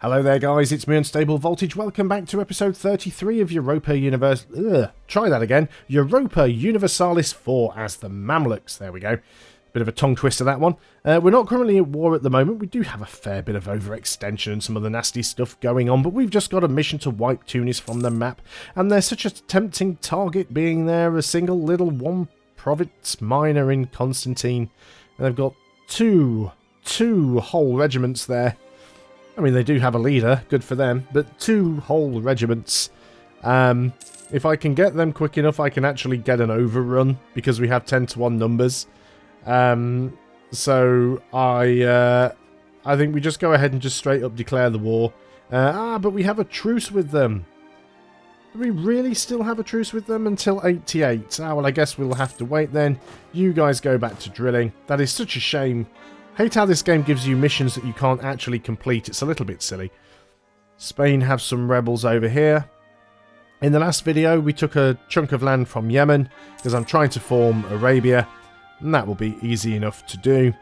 Hello there guys, it's me Unstable Voltage. Welcome back to episode 33 of Europa Universalis 4 as the Mamluks. There we go. Bit of a tongue twister that one. We're not currently at war at the moment. We do have a fair bit of overextension and some other nasty stuff going on, but we've just got a mission to wipe Tunis from the map, and there's such a tempting target being there, a single little one province minor in Constantine, and they've got two whole regiments there. I mean, they do have a leader, good for them, but two whole regiments. If I can get them quick enough, I can actually get an overrun, because we have 10-to-1 numbers. So I think we just go ahead and just straight up declare the war. But we have a truce with them. Do we really still have a truce with them until 88? Well, I guess we'll have to wait then. You guys go back to drilling. That is such a shame. Hate how this game gives you missions that you can't actually complete. It's a little bit silly. Spain have some rebels over here. In the last video, we took a chunk of land from Yemen, because I'm trying to form Arabia, and that will be easy enough to do.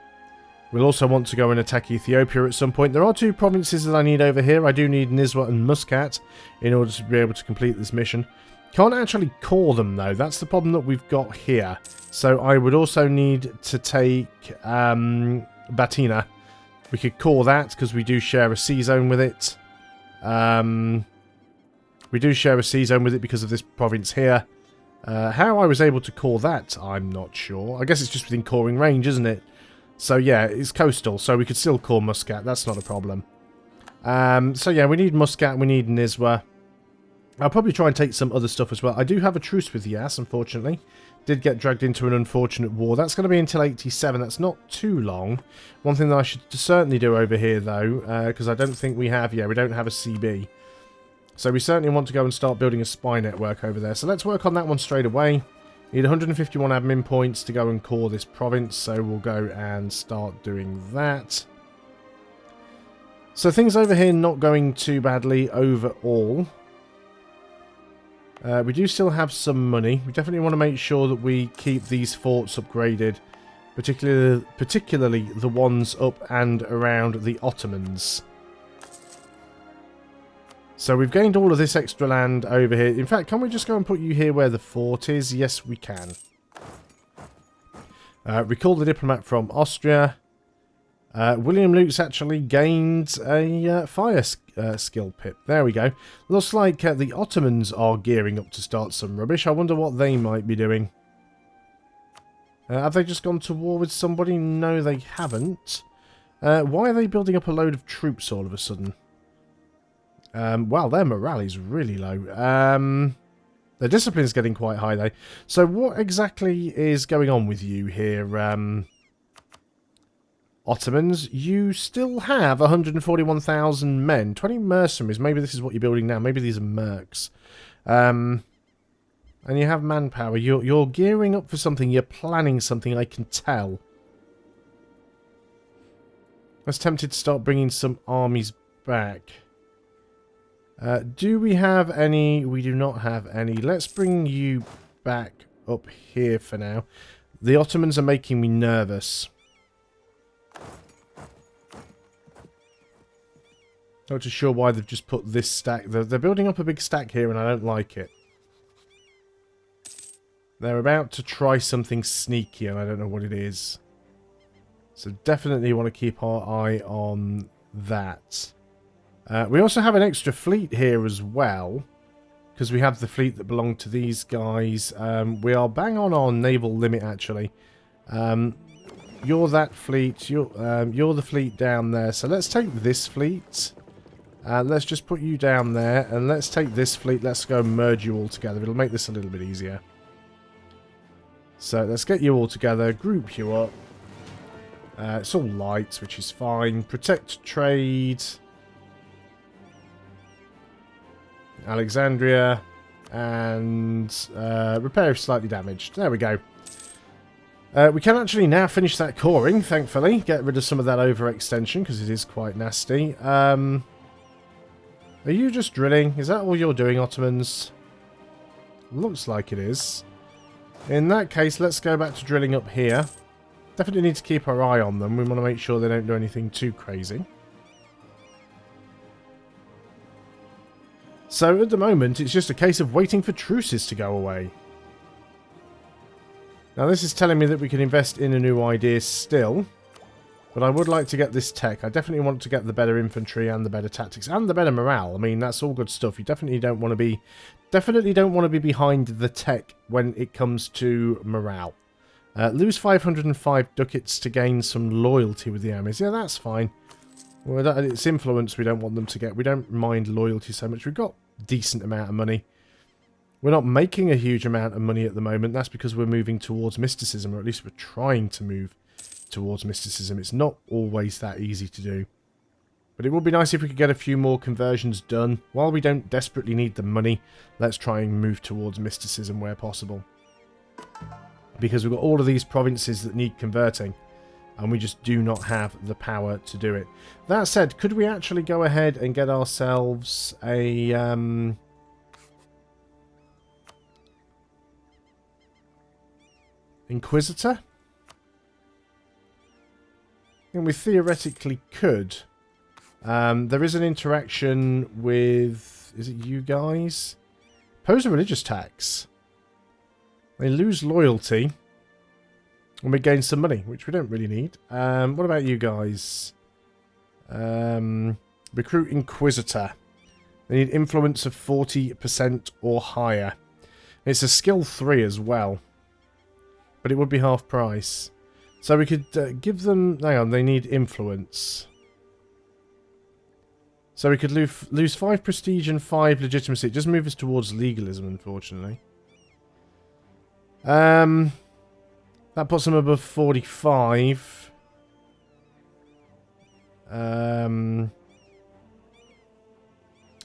We'll also want to go and attack Ethiopia at some point. There are two provinces that I need over here. I do need Nizwa and Muscat in order to be able to complete this mission. Can't actually core them, though. That's the problem that we've got here. So I would also need to take Batina. We could core that because we do share a sea zone with it. We do share a sea zone with it because of this province here. How I was able to core that, I'm not sure. I guess it's just within coring range, isn't it? So yeah, it's coastal, so we could still core Muscat. That's not a problem. So yeah, we need Muscat, we need Nizwa. I'll probably try and take some other stuff as well. I do have a truce with Yas, unfortunately. Did get dragged into an unfortunate war. That's going to be until 87. That's not too long. One thing that I should certainly do over here, though, because I don't think we have... Yeah, we don't have a CB. So we certainly want to go and start building a spy network over there. So let's work on that one straight away. Need 151 admin points to go and core this province. So we'll go and start doing that. So things over here not going too badly overall. We do still have some money. We definitely want to make sure that we keep these forts upgraded. Particularly the ones up and around the Ottomans. So we've gained all of this extra land over here. In fact, can we just go and put you here where the fort is? Yes, we can. Recall the diplomat from Austria. William Luke's actually gained a fire skill pip. There we go. Looks like the Ottomans are gearing up to start some rubbish. I wonder what they might be doing. Have they just gone to war with somebody? No, they haven't. Why are they building up a load of troops all of a sudden? Wow, their morale is really low. Their discipline is getting quite high, though. So what exactly is going on with you here, Ottomans? You still have 141,000 men. 20 mercenaries. Maybe this is what you're building now. Maybe these are mercs. And you have manpower. You're gearing up for something. You're planning something, I can tell. I was tempted to start bringing some armies back. Do we have any? We do not have any. Let's bring you back up here for now. The Ottomans are making me nervous. Not too sure why they've just put this stack. They're building up a big stack here and I don't like it. They're about to try something sneaky and I don't know what it is. So definitely want to keep our eye on that. We also have an extra fleet here as well, because we have the fleet that belonged to these guys. We are bang on our naval limit, actually. You're that fleet. You're the fleet down there. So let's take this fleet. Let's just put you down there, and let's take this fleet. Let's go and merge you all together. It'll make this a little bit easier. So let's get you all together, group you up. It's all lights, which is fine. Protect trade. Alexandria, and repair if slightly damaged. There we go. We can actually now finish that coring, thankfully. Get rid of some of that overextension, because it is quite nasty. Are you just drilling? Is that all you're doing, Ottomans? Looks like it is. In that case, let's go back to drilling up here. Definitely need to keep our eye on them. We want to make sure they don't do anything too crazy. So at the moment, it's just a case of waiting for truces to go away. Now this is telling me that we can invest in a new idea still. But I would like to get this tech. I definitely want to get the better infantry and the better tactics and the better morale. I mean, that's all good stuff. You definitely don't want to be behind the tech when it comes to morale. Lose 505 ducats to gain some loyalty with the armies. Yeah, that's fine. Well, it's influence we don't want them to get. We don't mind loyalty so much. We've got a decent amount of money. We're not making a huge amount of money at the moment. That's because we're moving towards mysticism, or at least we're trying to move towards mysticism. It's not always that easy to do. But it would be nice if we could get a few more conversions done. While we don't desperately need the money, let's try and move towards mysticism where possible. Because we've got all of these provinces that need converting. And we just do not have the power to do it. That said, could we actually go ahead and get ourselves a... Inquisitor? And we theoretically could. There is an interaction with... Is it you guys? Pose a religious tax. They lose loyalty. And we gain some money, which we don't really need. What about you guys? Recruit Inquisitor. They need influence of 40% or higher. It's a skill 3 as well. But it would be half price. So we could give them... Hang on, they need influence. So we could lose 5 prestige and 5 legitimacy. It just moves us towards legalism, unfortunately. That puts them above 45.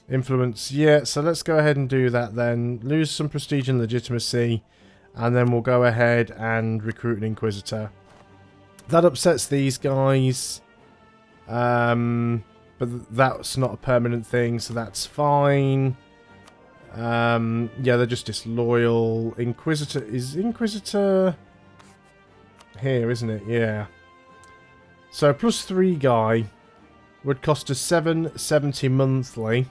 Influence, yeah, so let's go ahead and do that then. Lose some prestige and legitimacy. And then we'll go ahead and recruit an Inquisitor. That upsets these guys. But that's not a permanent thing, so that's fine. Yeah, they're just disloyal. Inquisitor... Is Inquisitor... Here, isn't it? Yeah. So, +3 guy would cost us 770 monthly.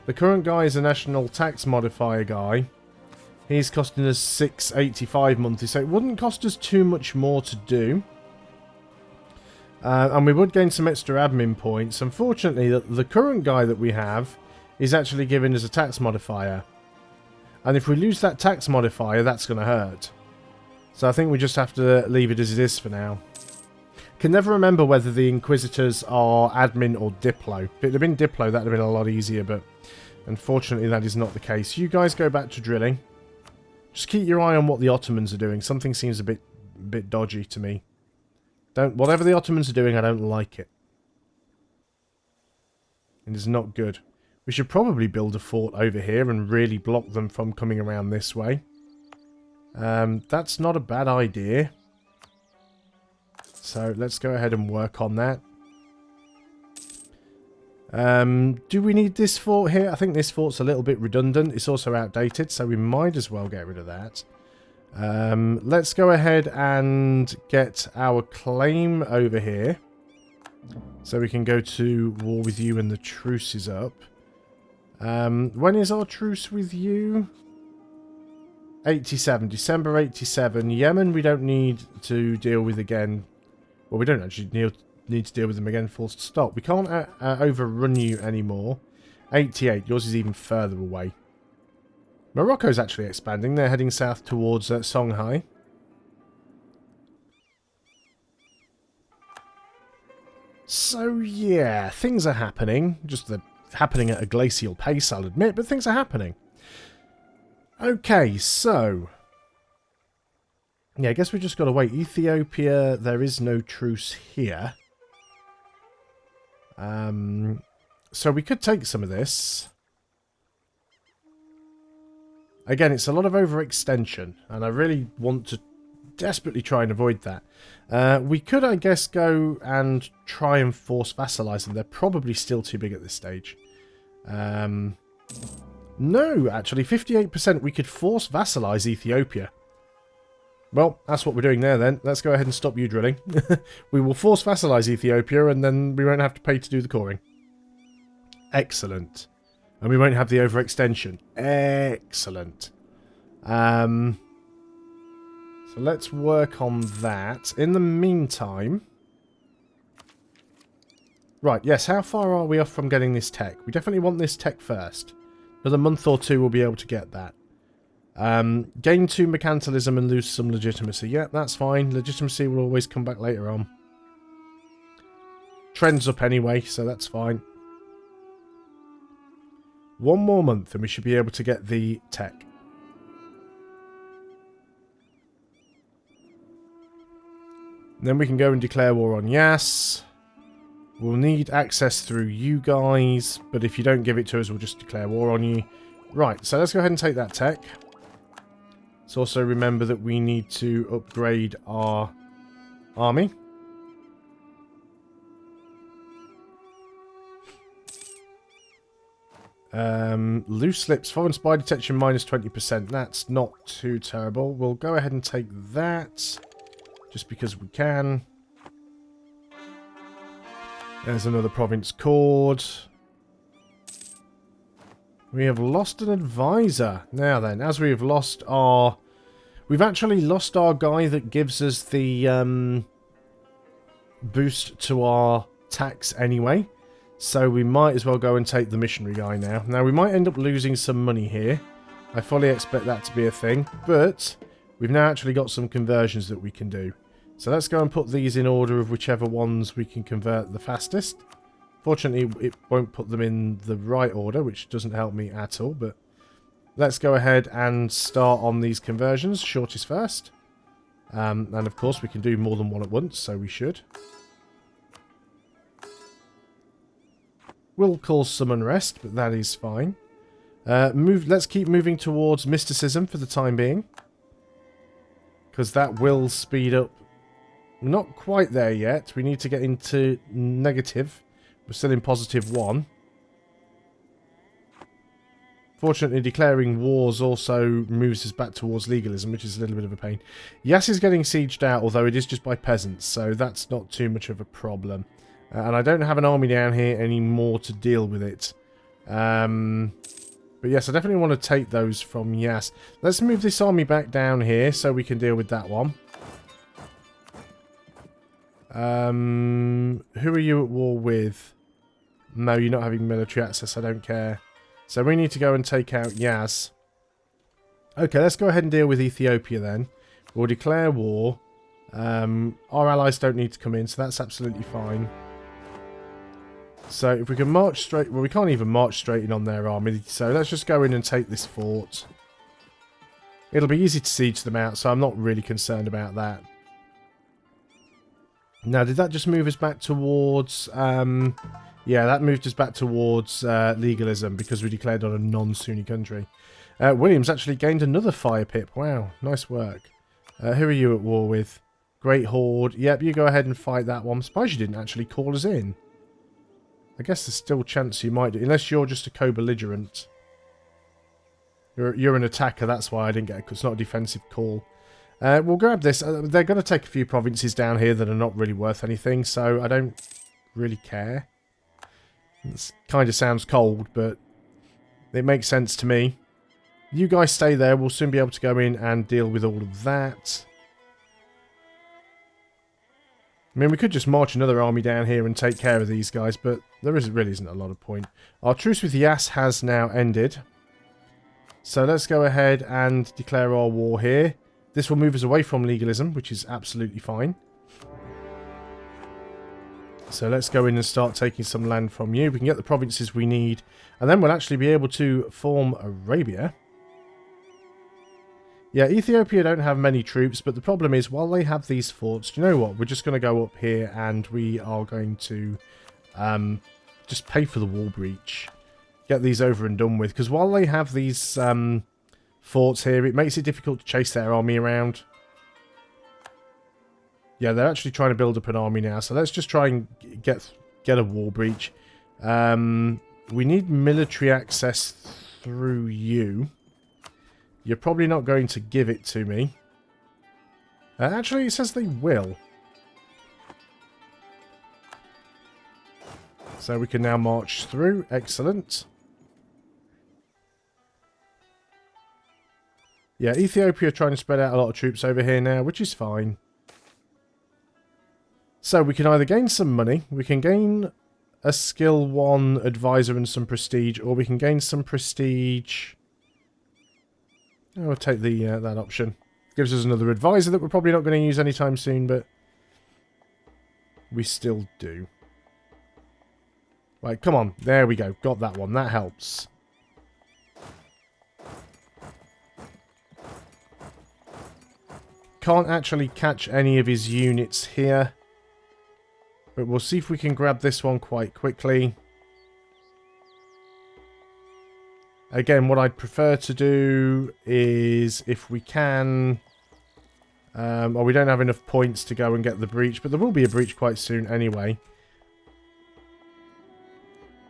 The current guy is a national tax modifier guy. He's costing us 685 monthly, so it wouldn't cost us too much more to do. And we would gain some extra admin points. Unfortunately, the current guy that we have is actually giving us a tax modifier. And if we lose that tax modifier, that's going to hurt. So I think we just have to leave it as it is for now. Can never remember whether the Inquisitors are admin or Diplo. If it had been Diplo, that would have been a lot easier, but unfortunately that is not the case. You guys go back to drilling. Just keep your eye on what the Ottomans are doing. Something seems a bit dodgy to me. Whatever the Ottomans are doing, I don't like it. It is not good. We should probably build a fort over here and really block them from coming around this way. That's not a bad idea. So let's go ahead and work on that. Do we need this fort here? I think this fort's a little bit redundant. It's also outdated, so we might as well get rid of that. Let's go ahead and get our claim over here. So we can go to war with you and the truce is up. When is our truce with you? 87. December 87. Yemen we don't need to deal with again. Well, we don't actually need to deal with them again full stop. We can't overrun you anymore. 88. Yours is even further away. Morocco's actually expanding. They're heading south towards Songhai. So, yeah, things are happening. Just they're happening at a glacial pace, I'll admit, but things are happening. Okay, so... yeah, I guess we just got to wait. Ethiopia, there is no truce here. So we could take some of this. Again, it's a lot of overextension, and I really want to desperately try and avoid that. We could, I guess, go and try and force vassalize them. They're probably still too big at this stage. No, actually, 58% we could force vassalize Ethiopia. Well, that's what we're doing there then. Let's go ahead and stop you drilling. We will force vassalize Ethiopia, and then we won't have to pay to do the coring. Excellent. And we won't have the overextension. Excellent. So let's work on that. In the meantime... Right, yes, how far are we off from getting this tech? We definitely want this tech first. Another month or two we'll be able to get that. Gain 2 mercantilism and lose some legitimacy. Yeah, that's fine. Legitimacy will always come back later on. Trend's up anyway, so that's fine. One more month and we should be able to get the tech. Then we can go and declare war on Yas. We'll need access through you guys, but if you don't give it to us, we'll just declare war on you. Right, so let's go ahead and take that tech. Let's also remember that we need to upgrade our army. Loose slips, foreign spy detection minus 20%. That's not too terrible. We'll go ahead and take that, just because we can. There's another province chord. We have lost an advisor. Now then, as we have lost our... We've actually lost our guy that gives us the boost to our tax anyway. So we might as well go and take the missionary guy now. Now, we might end up losing some money here. I fully expect that to be a thing. But we've now actually got some conversions that we can do. So let's go and put these in order of whichever ones we can convert the fastest. Fortunately, it won't put them in the right order, which doesn't help me at all. But let's go ahead and start on these conversions. Shortest first. And of course, we can do more than one at once, so we should. Will cause some unrest, but that is fine. Let's keep moving towards mysticism for the time being. Because that will speed up. Not quite there yet. We need to get into negative. We're still in +1. Fortunately, declaring wars also moves us back towards legalism, which is a little bit of a pain. Yas is getting sieged out, although it is just by peasants, so that's not too much of a problem. And I don't have an army down here anymore to deal with it. But yes, I definitely want to take those from Yas. Let's move this army back down here so we can deal with that one. Who are you at war with? No, you're not having military access. I don't care. So we need to go and take out Yas. Okay, let's go ahead and deal with Ethiopia then. We'll declare war. Our allies don't need to come in, so that's absolutely fine. So if we can march straight... Well, we can't even march straight in on their army. So let's just go in and take this fort. It'll be easy to siege them out, so I'm not really concerned about that. Now, did that just move us back towards... yeah, that moved us back towards legalism because we declared on a non-Sunni country. William's actually gained another fire pip. Wow, nice work. Who are you at war with? Great Horde. Yep, you go ahead and fight that one. I'm surprised you didn't actually call us in. I guess there's still a chance you might do, unless you're just a co-belligerent. You're an attacker, that's why I didn't get it. It's not a defensive call. We'll grab this. They're going to take a few provinces down here that are not really worth anything, so I don't really care. It kind of sounds cold, but it makes sense to me. You guys stay there. We'll soon be able to go in and deal with all of that. I mean, we could just march another army down here and take care of these guys, but there really isn't a lot of point. Our truce with Yas has now ended. So let's go ahead and declare our war here. This will move us away from legalism, which is absolutely fine. So let's go in and start taking some land from you. We can get the provinces we need, and then we'll actually be able to form Arabia. Yeah, Ethiopia don't have many troops, but the problem is, while they have these forts, do you know what? We're just going to go up here and we are going to just pay for the wall breach. Get these over and done with. Because while they have these forts here, it makes it difficult to chase their army around. Yeah, they're actually trying to build up an army now. So let's just try and get a wall breach. We need military access through you. You're probably not going to give it to me. Actually, it says they will. So we can now march through. Excellent. Yeah, Ethiopia are trying to spread out a lot of troops over here now, which is fine. So we can either gain some money, we can gain a skill 1 advisor and some prestige, or we can gain some prestige. I'll take the that option. Gives us another advisor that we're probably not going to use anytime soon, but we still do. Right, come on. There we go. Got that one. That helps. Can't actually catch any of his units here. But we'll see if we can grab this one quite quickly. Again, what I'd prefer to do is, if we can... well, we don't have enough points to go and get the breach, but there will be a breach quite soon anyway.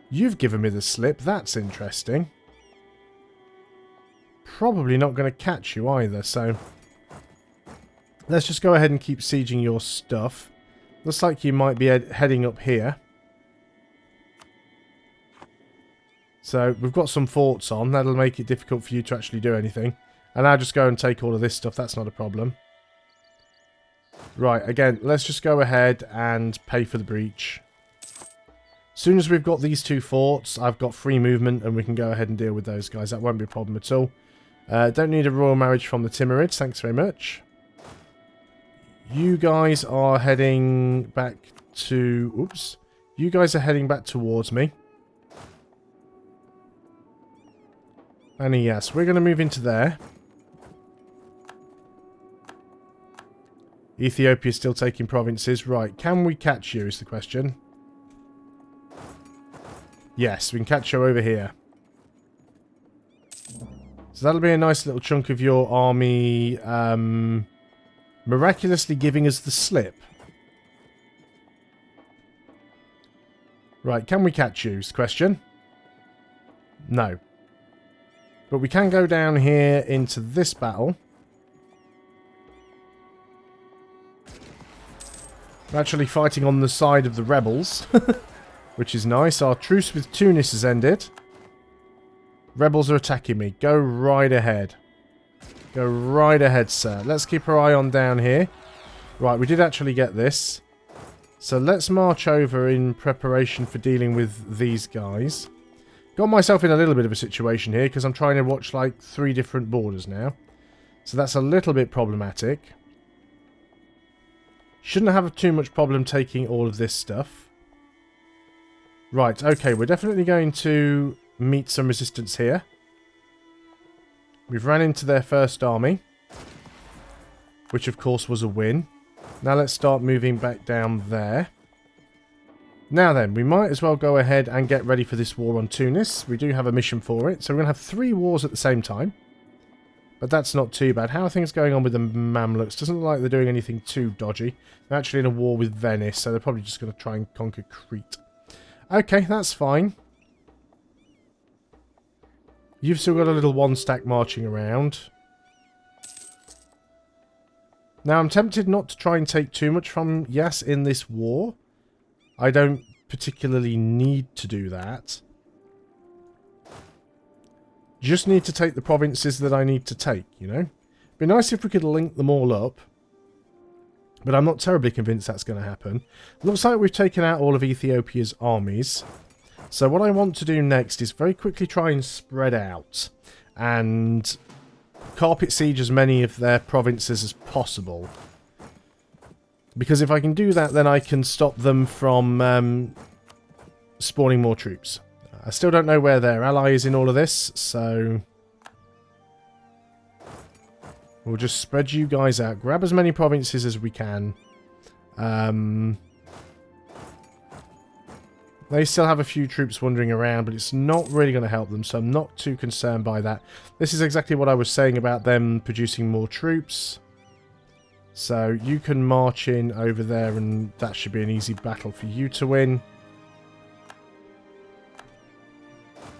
You've given me the slip. That's interesting. Probably not going to catch you either, so... let's just go ahead and keep sieging your stuff. Looks like you might be heading up here. So, we've got some forts on. That'll make it difficult for you to actually do anything. And I'll just go and take all of this stuff. That's not a problem. Right, again, let's just go ahead and pay for the breach. As soon as we've got these 2 forts, I've got free movement and we can go ahead and deal with those guys. That won't be a problem at all. Don't need a royal marriage from the Timurids. Thanks very much. You guys are heading back to... oops. You guys are heading back towards me. And yes, we're going to move into there. Ethiopia is still taking provinces. Right, can we catch you is the question. Yes, we can catch you over here. So that'll be a nice little chunk of your army... miraculously giving us the slip. Right, can we catch you is the question. No. But we can go down here into this battle. We're actually fighting on the side of the rebels. Which is nice. Our truce with Tunis has ended. Rebels are attacking me. Go right ahead. Go right ahead, sir. Let's keep our eye on down here. Right, we did actually get this. So let's march over in preparation for dealing with these guys. Got myself in a little bit of a situation here because I'm trying to watch like 3 different borders now. So that's a little bit problematic. Shouldn't have too much problem taking all of this stuff. Right, okay, we're definitely going to meet some resistance here. We've ran into their first army, which of course was a win. Now let's start moving back down there. Now then, we might as well go ahead and get ready for this war on Tunis. We do have a mission for it, so we're going to have 3 wars at the same time. But that's not too bad. How are things going on with the Mamluks? Doesn't look like they're doing anything too dodgy. They're actually in a war with Venice, so they're probably just going to try and conquer Crete. Okay, that's fine. You've still got a little 1-stack marching around. Now, I'm tempted not to try and take too much from Yas in this war. I don't particularly need to do that. Just need to take the provinces that I need to take, you know? Be nice if we could link them all up. But I'm not terribly convinced that's going to happen. Looks like we've taken out all of Ethiopia's armies. So what I want to do next is very quickly try and spread out. And carpet siege as many of their provinces as possible. Because if I can do that, then I can stop them from spawning more troops. I still don't know where their ally is in all of this, so... we'll just spread you guys out. Grab as many provinces as we can. They still have a few troops wandering around, but it's not really going to help them, so I'm not too concerned by that. This is exactly what I was saying about them producing more troops. So you can march in over there, and that should be an easy battle for you to win.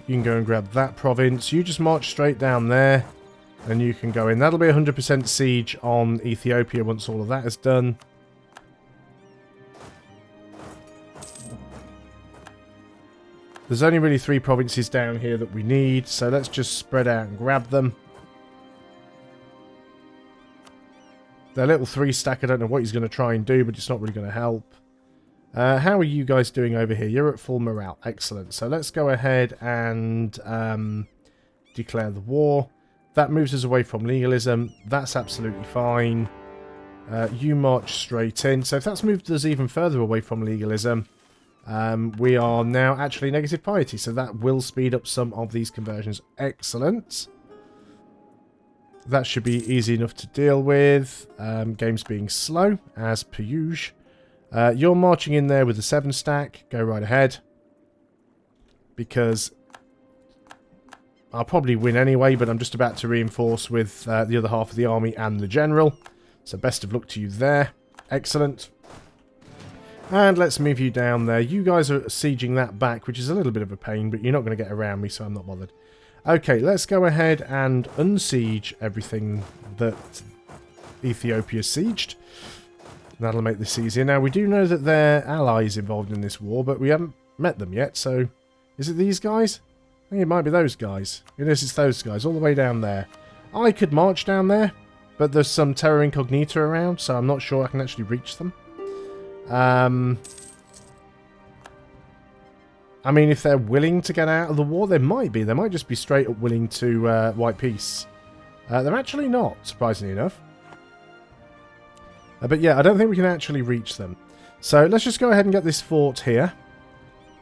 You can go and grab that province. You just march straight down there. And you can go in. That'll be 100% siege on Ethiopia once all of that is done. There's only really 3 provinces down here that we need, so let's just spread out and grab them. Their little 3-stack, I don't know what he's going to try and do, but it's not really going to help. How are you guys doing over here? You're at full morale. Excellent. So let's go ahead and declare the war. That moves us away from legalism. That's absolutely fine. You march straight in. So if that's moved us even further away from legalism, we are now actually negative piety. So that will speed up some of these conversions. Excellent. That should be easy enough to deal with. Games being slow, as per usual. You're marching in there with the 7-stack. Go right ahead. Because I'll probably win anyway, but I'm just about to reinforce with the other half of the army and the general. So best of luck to you there. Excellent. And let's move you down there. You guys are sieging that back, which is a little bit of a pain, but you're not going to get around me, so I'm not bothered. Okay, let's go ahead and unsiege everything that Ethiopia sieged. That'll make this easier. Now, we do know that there are allies involved in this war, but we haven't met them yet, so... Is it these guys? I think it might be those guys. It is, it's those guys, all the way down there. I could march down there, but there's some terra incognita around, so I'm not sure I can actually reach them. I mean, if they're willing to get out of the war, they might be. They might just be straight up willing to wipe peace. They're actually not, surprisingly enough. But yeah, I don't think we can actually reach them. So let's just go ahead and get this fort here.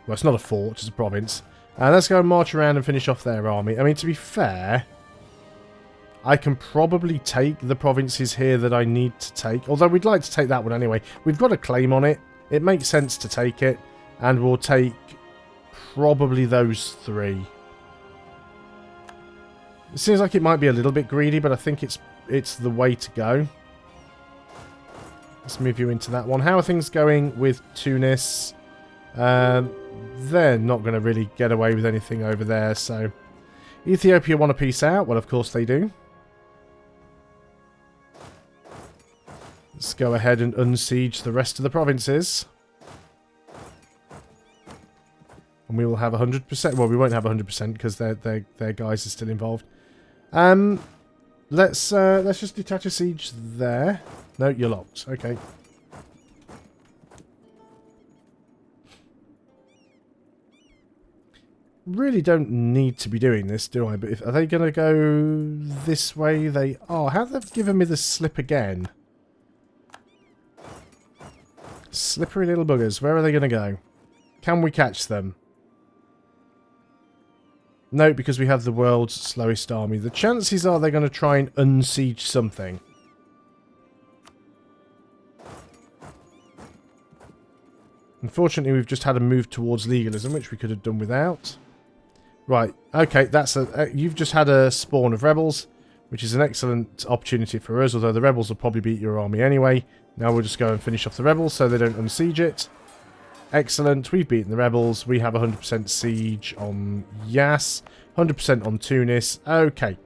Well, it's not a fort, it's a province. Let's go and march around and finish off their army. I mean, to be fair, I can probably take the provinces here that I need to take. Although we'd like to take that one anyway. We've got a claim on it. It makes sense to take it. And we'll take probably those 3. It seems like it might be a little bit greedy, but I think it's the way to go. Let's move you into that one. How are things going with Tunis? They're not going to really get away with anything over there, so... Ethiopia want to peace out? Well, of course they do. Let's go ahead and unsiege the rest of the provinces. And we will have 100%. Well, we won't have 100% because their guys are still involved. Let's just detach a siege there. No, you're locked. Okay. Really don't need to be doing this, do I? But are they going to go this way? They are. How have they given me the slip again? Slippery little buggers. Where are they going to go? Can we catch them? No, because we have the world's slowest army. The chances are they're going to try and unsiege something. Unfortunately, we've just had a move towards legalism, which we could have done without. Right, okay, that's you've just had a spawn of rebels, which is an excellent opportunity for us, although the rebels will probably beat your army anyway. Now we'll just go and finish off the rebels so they don't unsiege it. Excellent, we've beaten the rebels. We have 100% siege on Yas, 100% on Tunis. Okay.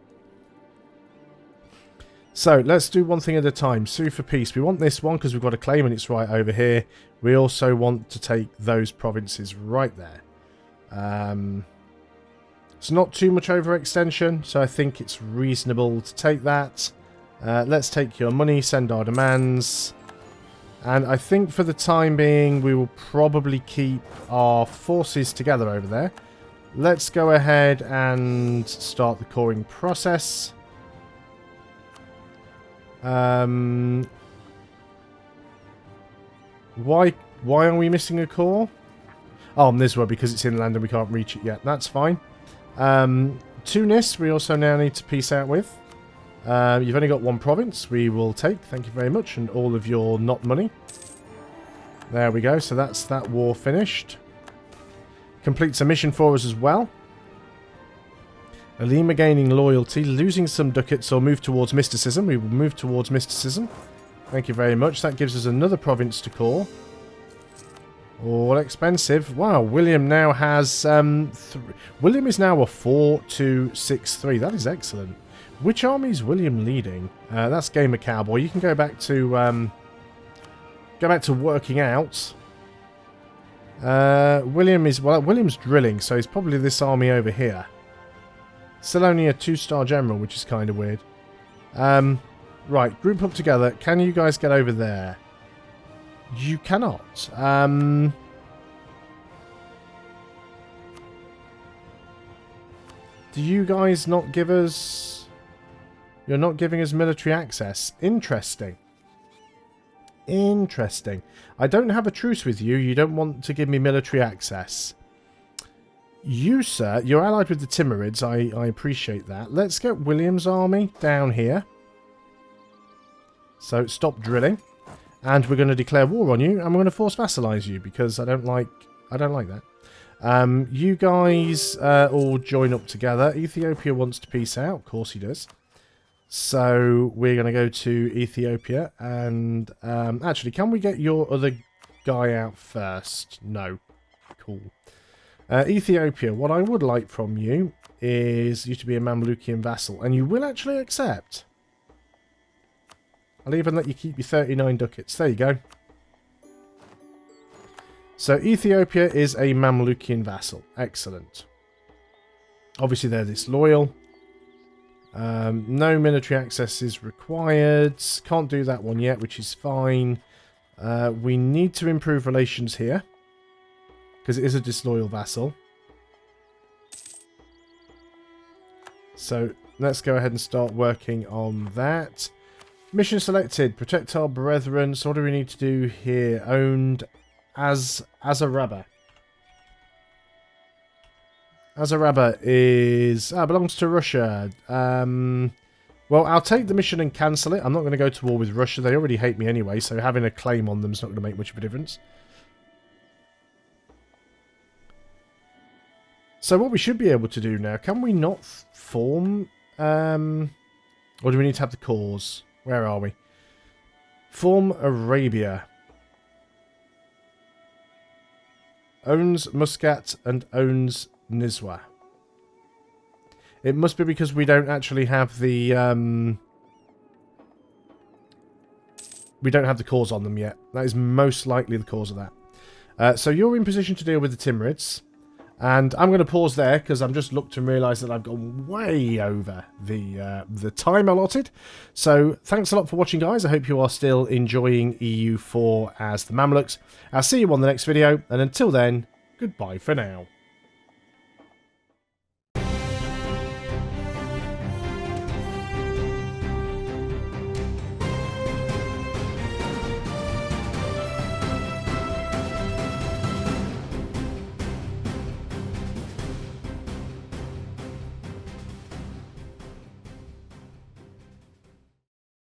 So, let's do one thing at a time. Sue for peace. We want this one because we've got a claim and it's right over here. We also want to take those provinces right there. It's not too much overextension, so I think it's reasonable to take that. Let's take your money, send our demands. And I think for the time being, we will probably keep our forces together over there. Let's go ahead and start the coring process. Why are we missing a core? Oh, this way, because it's inland and we can't reach it yet. That's fine. Tunis, we also now need to peace out with. You've only got one province. We will take, thank you very much, and all of your not money. There we go. So that's that war finished. Completes a mission for us as well. Alima gaining loyalty, losing some ducats or move towards mysticism. We will move towards mysticism. Thank you very much. That gives us another province to core. All expensive. Wow, William now has... William is now a 4-2-6-3. That is excellent. Which army is William leading? That's Gamer Cowboy. You can go back to working out. William is... Well, William's drilling, so he's probably this army over here. Still only a 2-star general, which is kind of weird. Right, group up together. Can you guys get over there? You cannot. Do you guys not give us... You're not giving us military access. Interesting. Interesting. I don't have a truce with you. You don't want to give me military access. You, sir, you're allied with the Timurids. I appreciate that. Let's get William's army down here. So stop drilling. And we're going to declare war on you. And we're going to force vassalize you because I don't like that. You guys all join up together. Ethiopia wants to peace out. Of course he does. So we're going to go to Ethiopia. And actually, can we get your other guy out first? No. Cool. Ethiopia, what I would like from you is you to be a Mamlukian vassal. And you will actually accept. I'll even let you keep your 39 ducats. There you go. So Ethiopia is a Mamlukian vassal. Excellent. Obviously they're disloyal. No military access is required. Can't do that one yet, which is fine. We need to improve relations here. Because it is a disloyal vassal. So let's go ahead and start working on that. Mission selected. Protect our brethren. So what do we need to do here? Owned as Azaraba. Azaraba is belongs to Russia. Well, I'll take the mission and cancel it. I'm not going to go to war with Russia. They already hate me anyway, so having a claim on them is not going to make much of a difference. So what we should be able to do now, can we not form, or do we need to have the cause? Where are we? Form Arabia. Owns Muscat and owns Nizwa. It must be because we don't actually have the, we don't have the cause on them yet. That is most likely the cause of that. So you're in position to deal with the Timurids. And I'm going to pause there because I've just looked and realised that I've gone way over the time allotted. So thanks a lot for watching, guys. I hope you are still enjoying EU4 as the Mamluks. I'll see you on the next video. And until then, goodbye for now.